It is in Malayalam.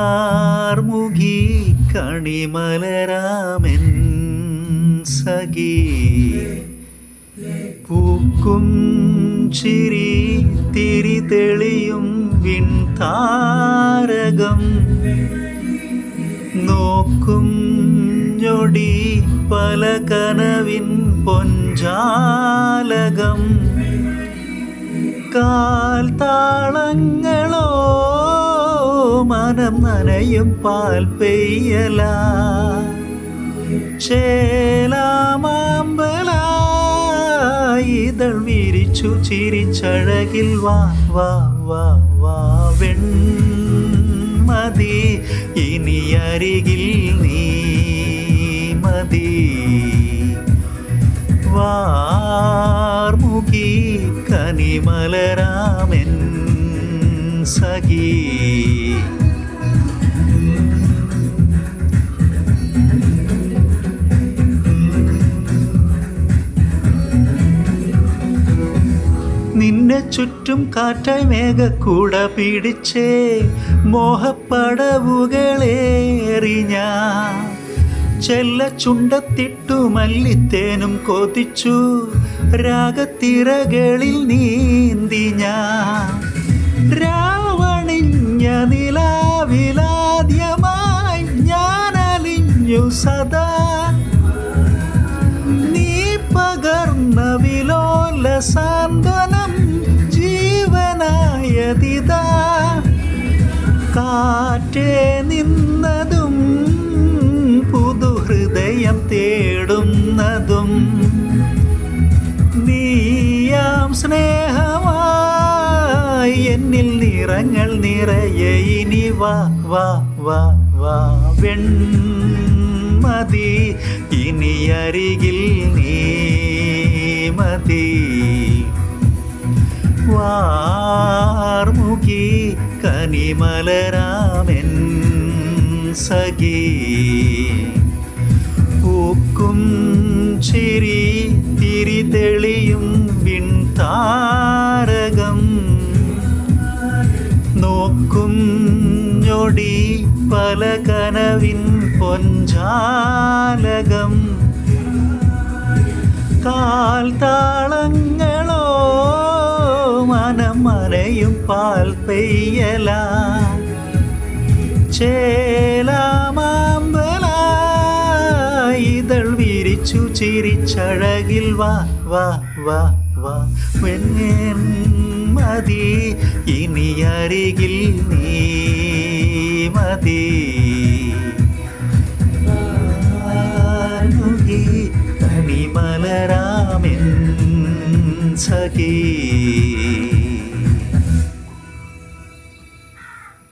വാർമുഖി കണിമലരാമെൻ സഖി പൂക്കും ചിരി തിരി തെളിയും വിൺതാരകം നോക്കും ഞൊടി പല കനവിൻ പൊഞ്ചാലകം കാൽ താളങ്ങളോ മനം നനയും പാൽ പെയ്യല ചേലാമാമ്പല ഇതൾ വിരിച്ചു ചിരിച്ചഴകിൽ വാ വാ വാ വാ വെൺമതി ഇനി അരികിൽ നീ മതി വാർമുഖി കനിമലരാമെൻ സഖി നിന്നെ ചുറ്റും കാറ്റായി മേഘക്കൂട പിടിച്ചേ മോഹപ്പടവുകളേറി ഞാൻ ചെല്ല ചുണ്ടത്തിട്ടു മല്ലിത്തേനും കൊതിച്ചു രാഗത്തിരകളിൽ നീന്തി ഞാൻ രാവണിഞ്ഞ നിലാവിലാദ്യമായി ഞാൻ അലിഞ്ഞു സദാ നീ പകർന്ന വിലോല സാന്ത്വനം ജീവനായതിതാ കാറ്റേ നിന്നതും പുതുഹൃദയം തേടുന്നതും നീയാം സ്നേഹമായി എന്നിൽ നിറങ്ങൾ നിറയെ ഇനി വാ വാ വാ വാ വെൺമതി ഇനി അരികിൽ നീ മതി വാർമുഖി കനിമലരാമെൻ സഖി പൂക്കും ചിരി തിരി തെളിയും വിൺതാരകം നോക്കും ഞൊടി പല കനവിൻ പൊഞ്ചാലകം കാൽ താളങ്ങളോ മനം മനയും പാൽ പെയ്യല ചേലാമാമ്പല ഇതൾ വിരിച്ചു ചിരിച്ചഴകിൽ വാ വാ വാ വാ വെൺമതി ഇനി അരികിൽ നീ മതി വാർമുഖി കനിമലരാമെൻ സഖി